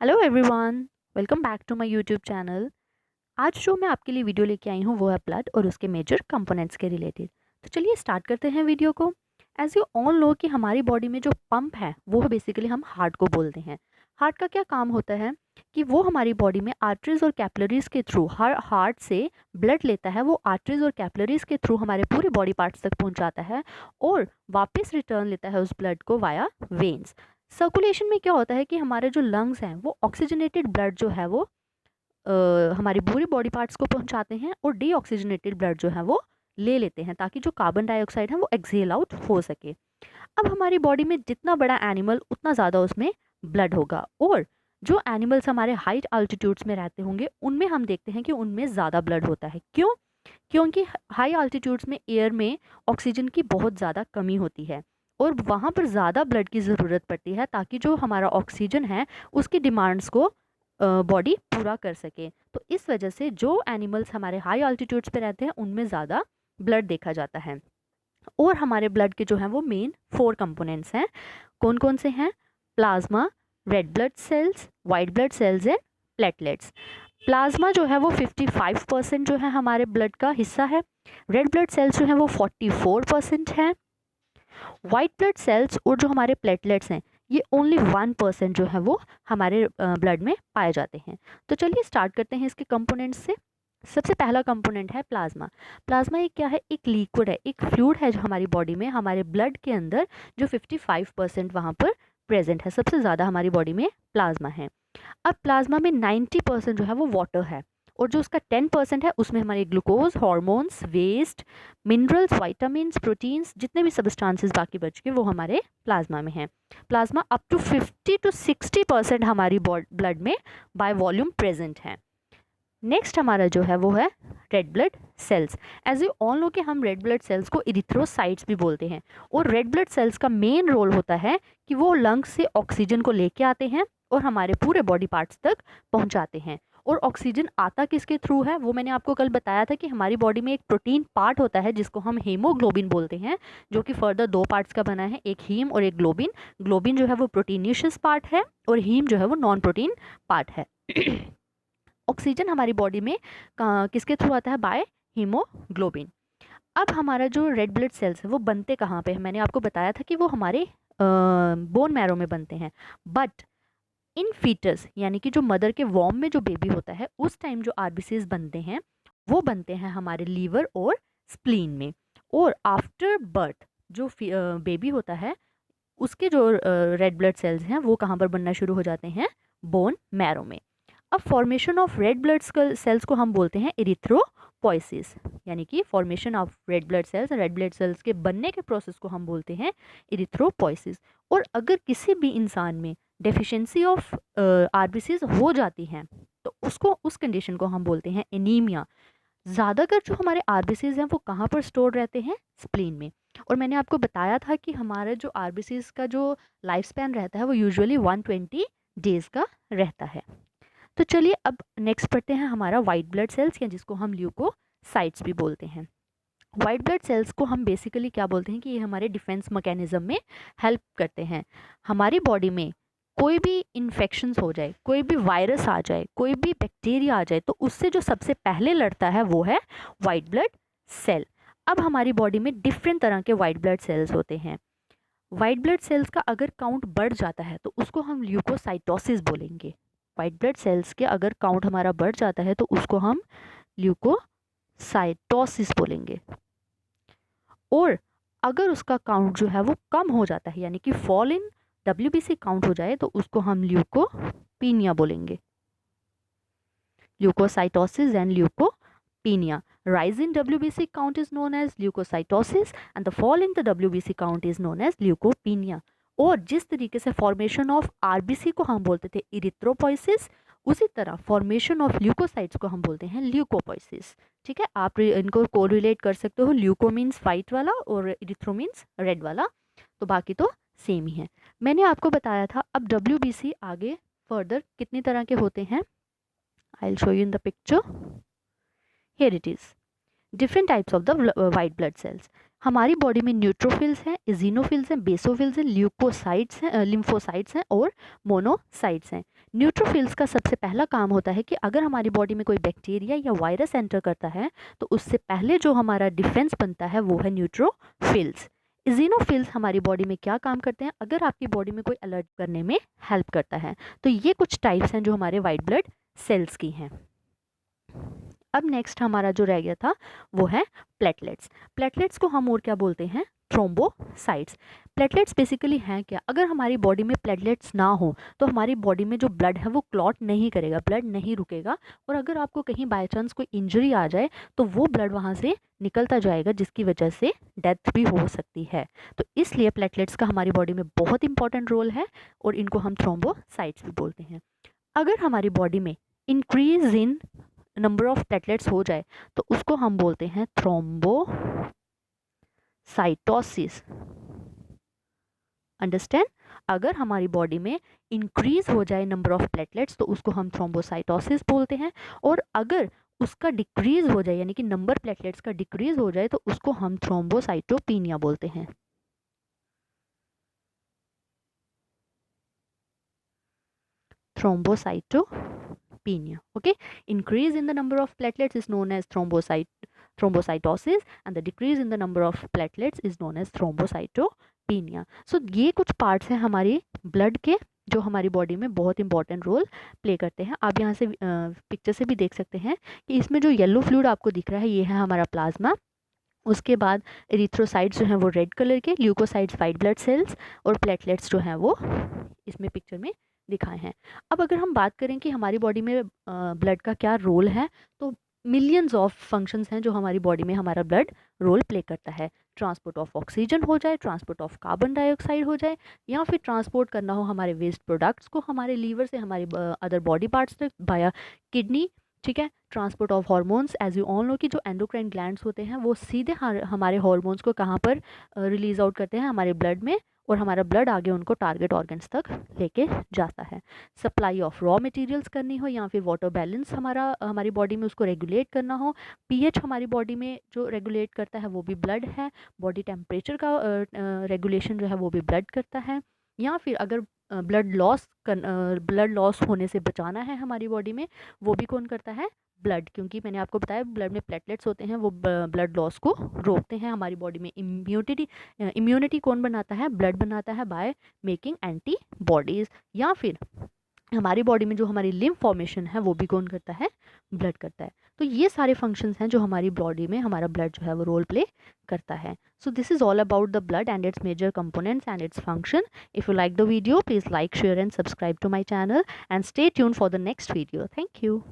Hello everyone, welcome back to my YouTube channel. आज जो मैं आपके लिए वीडियो लेके आई हूँ वो है ब्लड और उसके मेजर कंपोनेंट्स के रिलेटेड। तो चलिए स्टार्ट करते हैं वीडियो को। एज यू ऑल नो कि हमारी बॉडी में जो पंप है वो बेसिकली हम हार्ट को बोलते हैं। हार्ट का क्या काम होता है कि वो हमारी बॉडी में आर्टरीज और कैपिलरीज के थ्रू हर हार्ट से ब्लड लेता है, वो आर्टरीज और कैपिलरीज के थ्रू हमारे पूरे बॉडी पार्ट्स तक पहुंचाता है और वापस रिटर्न लेता है उस ब्लड को वाया वेन्स। सर्कुलेशन में क्या होता है कि हमारे जो लंग्स हैं वो ऑक्सीजनेटेड ब्लड जो है वो हमारी पूरी बॉडी पार्ट्स को पहुंचाते हैं और डीऑक्सीजनेटेड ब्लड जो है वो ले लेते हैं ताकि जो कार्बन डाइऑक्साइड है वो एक्सहेल आउट हो सके। अब हमारी बॉडी में जितना बड़ा एनिमल उतना ज़्यादा उसमें ब्लड होगा और जो एनिमल्स हमारे हाइट अल्टीट्यूड्स में रहते होंगे उनमें हम देखते हैं कि उनमें ज़्यादा ब्लड होता है। क्यों? क्योंकि हाई अल्टीट्यूड्स में एयर में ऑक्सीजन की बहुत ज़्यादा कमी होती है और वहाँ पर ज़्यादा ब्लड की ज़रूरत पड़ती है ताकि जो हमारा ऑक्सीजन है उसकी डिमांड्स को बॉडी पूरा कर सके। तो इस वजह से जो एनिमल्स हमारे हाई अल्टीट्यूड्स पे रहते हैं उनमें ज़्यादा ब्लड देखा जाता है। और हमारे ब्लड के जो हैं वो मेन 4 कंपोनेंट्स हैं। कौन कौन से हैं? Plasma, red blood sales, white blood cells and platelets. Plasma जो है वो 55% जो है हमारे ब्लड का हिस्सा है। रेड ब्लड सेल्स जो है वो 44% है। वाइट ब्लड सेल्स और जो हमारे प्लेटलेट्स हैं ये ओनली 1% जो है वो हमारे ब्लड में पाए जाते हैं। तो चलिए स्टार्ट करते हैं इसके कंपोनेंट्स से। सबसे पहला कंपोनेंट है प्लाज्मा। प्लाज्मा एक क्या है? एक लिक्विड है, एक फ्लूइड है जो हमारी बॉडी में हमारे ब्लड के अंदर जो 55% वहाँ पर प्रेजेंट है। सबसे ज़्यादा हमारी बॉडी में प्लाज्मा है। अब प्लाज्मा में 90% जो है वो वाटर है और जो उसका 10% है उसमें हमारे glucose, hormones, waste, minerals, vitamins, proteins, जितने भी सब्सटेंसेस बाकी बच के वो हमारे प्लाज्मा में हैं। प्लाज्मा अप टू 50 to 60% हमारी ब्लड में बाय वॉल्यूम प्रेजेंट है। नेक्स्ट हमारा जो है वो है red blood cells. As you all know कि हम रेड ब्लड सेल्स को इरिथ्रोसाइट्स भी बोलते हैं और रेड ब्लड सेल्स का मेन रोल होता है कि वो लंग्स से ऑक्सीजन को लेके आते हैं और हमारे पूरे बॉडी पार्ट्स तक पहुंचाते हैं। और ऑक्सीजन आता किसके थ्रू है वो मैंने आपको कल बताया था कि हमारी बॉडी में एक प्रोटीन पार्ट होता है जिसको हम हीमोग्लोबिन बोलते हैं, जो कि फर्दर 2 पार्ट्स का बना है, एक हीम और एक ग्लोबिन। ग्लोबिन जो है वो प्रोटीनिशियस पार्ट है और हीम जो है वो नॉन प्रोटीन पार्ट है। ऑक्सीजन हमारी बॉडी में किसके थ्रू आता है? By haemoglobin. अब हमारा जो रेड ब्लड सेल्स है वो बनते कहाँ पे हैं? मैंने आपको बताया था कि वो हमारे बोन मैरो में बनते हैं। बट इन फीटस यानी कि जो मदर के वॉर्म में जो बेबी होता है उस टाइम जो आरबीसीज बनते हैं वो बनते हैं हमारे लीवर और स्प्लीन में। और आफ्टर बर्थ जो बेबी होता है उसके जो रेड ब्लड सेल्स हैं वो कहाँ पर बनना शुरू हो जाते हैं? बोन मैरो में। अब formation of red blood cells को हम बोलते हैं इरिथ्रोपोइसिस, यानी कि formation of red blood sales के बनने के प्रोसेस को हम बोलते हैं इरिथ्रोपोइसिस। और अगर किसी भी इंसान में डेफिशिएंसी ऑफ आरबीसीज हो जाती हैं तो उसको उस कंडीशन को हम बोलते हैं एनीमिया। ज़्यादातर जो हमारे आरबीसीज हैं वो कहाँ पर स्टोर रहते हैं? स्प्लीन में। और मैंने आपको बताया था कि हमारे जो आरबीसीज का जो लाइफ स्पैन रहता है वो यूजुअली 120 डेज का रहता है। तो चलिए अब नेक्स्ट पढ़ते हैं हमारा वाइट ब्लड सेल्स या जिसको हम ल्यूकोसाइट्स भी बोलते हैं। वाइट ब्लड सेल्स को हम बेसिकली क्या बोलते हैं कि ये हमारे डिफेंस मैकेनिज्म में हेल्प करते हैं। हमारी बॉडी में कोई भी इन्फेक्शंस हो जाए, कोई भी वायरस आ जाए, कोई भी बैक्टीरिया आ जाए तो उससे जो सबसे पहले लड़ता है वो है वाइट ब्लड सेल। अब हमारी बॉडी में डिफरेंट तरह के वाइट ब्लड सेल्स होते हैं। वाइट ब्लड सेल्स का अगर काउंट बढ़ जाता है तो उसको हम ल्यूकोसाइटोसिस बोलेंगे। वाइट ब्लड सेल्स के अगर काउंट हमारा बढ़ जाता है तो उसको हम ल्यूकोसाइटोसिस बोलेंगे। और अगर उसका काउंट जो है वो कम हो जाता है यानी कि फॉल इन डब्ल्यूबीसी काउंट हो जाए तो उसको हम ल्यूकोपीनिया बोलेंगे। Leukocytosis and leukopenia. Rise in WBC count is known as leukocytosis and the fall in the WBC count is known as leukopenia। और जिस तरीके से फॉर्मेशन ऑफ आरबीसी को हम बोलते थे इरिथ्रोपोइसिस, उसी तरह फॉर्मेशन ऑफ ल्यूकोसाइट्स को हम बोलते हैं ल्यूकोपोइसिस। ठीक है, आप इनको कोरिलेट कर सकते हो। ल्यूको मीन्स वाइट वाला और इरिथ्रो मीन्स रेड वाला, तो बाकी तो सेम ही है। मैंने आपको बताया था। अब WBC आगे फर्दर कितनी तरह के होते हैं? I will show you in the picture. Here it is different types of the white blood cells. हमारी बॉडी में न्यूट्रोफिल्स हैं, इजिनोफिल्स हैं, बेसोफिल्स हैं, ल्यूकोसाइट्स हैं, लिम्फोसाइट्स हैं और मोनोसाइट्स हैं। न्यूट्रोफिल्स का सबसे पहला काम होता है कि अगर हमारी बॉडी में कोई बैक्टीरिया या वायरस एंटर करता है तो उससे पहले जो हमारा डिफेंस बनता है वो है न्यूट्रोफिल्स। इजिनोफिल्स हमारी बॉडी में क्या काम करते हैं, अगर आपकी बॉडी में कोई अलर्ट करने में हेल्प करता है। तो ये कुछ टाइप्स हैं जो हमारे वाइट ब्लड सेल्स की हैं। अब नेक्स्ट हमारा जो रह गया था वो है प्लेटलेट्स। प्लेटलेट्स को हम और क्या बोलते हैं, थ्रोम्बोसाइट्स। प्लेटलेट्स बेसिकली हैं क्या, अगर हमारी बॉडी में प्लेटलेट्स ना हो तो हमारी बॉडी में जो ब्लड है वो क्लॉट नहीं करेगा, ब्लड नहीं रुकेगा, और अगर आपको कहीं बाय चांस कोई इंजरी आ जाए तो वो ब्लड वहाँ से निकलता जाएगा जिसकी वजह से डेथ भी हो सकती है। तो इसलिए प्लेटलेट्स का हमारी बॉडी में बहुत इंपॉर्टेंट रोल है और इनको हम थ्रोम्बोसाइट्स भी बोलते हैं। अगर हमारी बॉडी में increase in number of platelets हो जाए तो उसको हम बोलते हैं थ्रोम्बोसाइटोसिस। अंडरस्टैंड, अगर हमारी बॉडी में इंक्रीज हो जाए नंबर ऑफ प्लेटलेट्स तो उसको हम थ्रोम्बोसाइटोसिस बोलते हैं, और अगर उसका डिक्रीज हो जाए यानी कि नंबर प्लेटलेट्स का डिक्रीज हो जाए तो उसको हम थ्रोम्बोसाइटोपिनिया बोलते हैं। Thrombocytopenia. Okay, increase in the number of platelets is known as thrombocytosis, and the decrease in the number of platelets is known as thrombocytopenia. So ये कुछ पार्ट्स हैं हमारी ब्लड के जो हमारी बॉडी में बहुत इंपॉर्टेंट रोल प्ले करते हैं। आप यहाँ से पिक्चर से भी देख सकते हैं कि इसमें जो येलो फ्लूइड आपको दिख रहा है ये है हमारा प्लाज्मा। उसके बाद एरिथ्रोसाइट्स जो हैं वो रेड कलर के, ल्यूकोसाइट्स वाइट ब्लड सेल्स, और प्लेटलेट्स जो हैं वो इसमें पिक्चर में दिखाए हैं। अब अगर हम बात करें कि हमारी बॉडी में ब्लड का क्या रोल है, तो मिलियंस ऑफ फंक्शंस हैं जो हमारी बॉडी में हमारा ब्लड रोल प्ले करता है। ट्रांसपोर्ट ऑफ ऑक्सीजन हो जाए, ट्रांसपोर्ट ऑफ कार्बन डाइऑक्साइड हो जाए, या फिर ट्रांसपोर्ट करना हो हमारे वेस्ट प्रोडक्ट्स को हमारे लीवर से हमारे अदर बॉडी पार्ट्स तक बाया किडनी, ठीक है। Transport of hormones, as you all know कि जो एंडोक्राइन ग्लैंड्स होते हैं वो सीधे हमारे हार्मोन्स को कहाँ पर रिलीज आउट करते हैं, हमारे ब्लड में, और हमारा ब्लड आगे उनको टारगेट ऑर्गन्स तक लेके जाता है। सप्लाई ऑफ रॉ मटेरियल्स करनी हो, या फिर वाटर बैलेंस हमारी बॉडी में उसको रेगुलेट करना हो, पीएच हमारी बॉडी में जो रेगुलेट करता है वो भी ब्लड है, बॉडी टेम्परेचर का रेगुलेशन जो है वो भी ब्लड करता है, या फिर अगर ब्लड लॉस होने से बचाना है हमारी बॉडी में, वो भी कौन करता है, ब्लड, क्योंकि मैंने आपको बताया ब्लड में प्लेटलेट्स होते हैं वो ब्लड लॉस को रोकते हैं हमारी बॉडी में। इम्यूनिटी कौन बनाता है, ब्लड बनाता है बाय मेकिंग एंटीबॉडीज़, या फिर हमारी बॉडी में जो हमारी लिम्फ फॉर्मेशन है वो भी कौन करता है, ब्लड करता है। तो ये सारे फंक्शंस हैं जो हमारी बॉडी में हमारा ब्लड जो है वो रोल प्ले करता है। So this is all about the blood and its major components and its function. If you like the video please like, share and subscribe to my channel, and stay tuned for the next video. Thank you.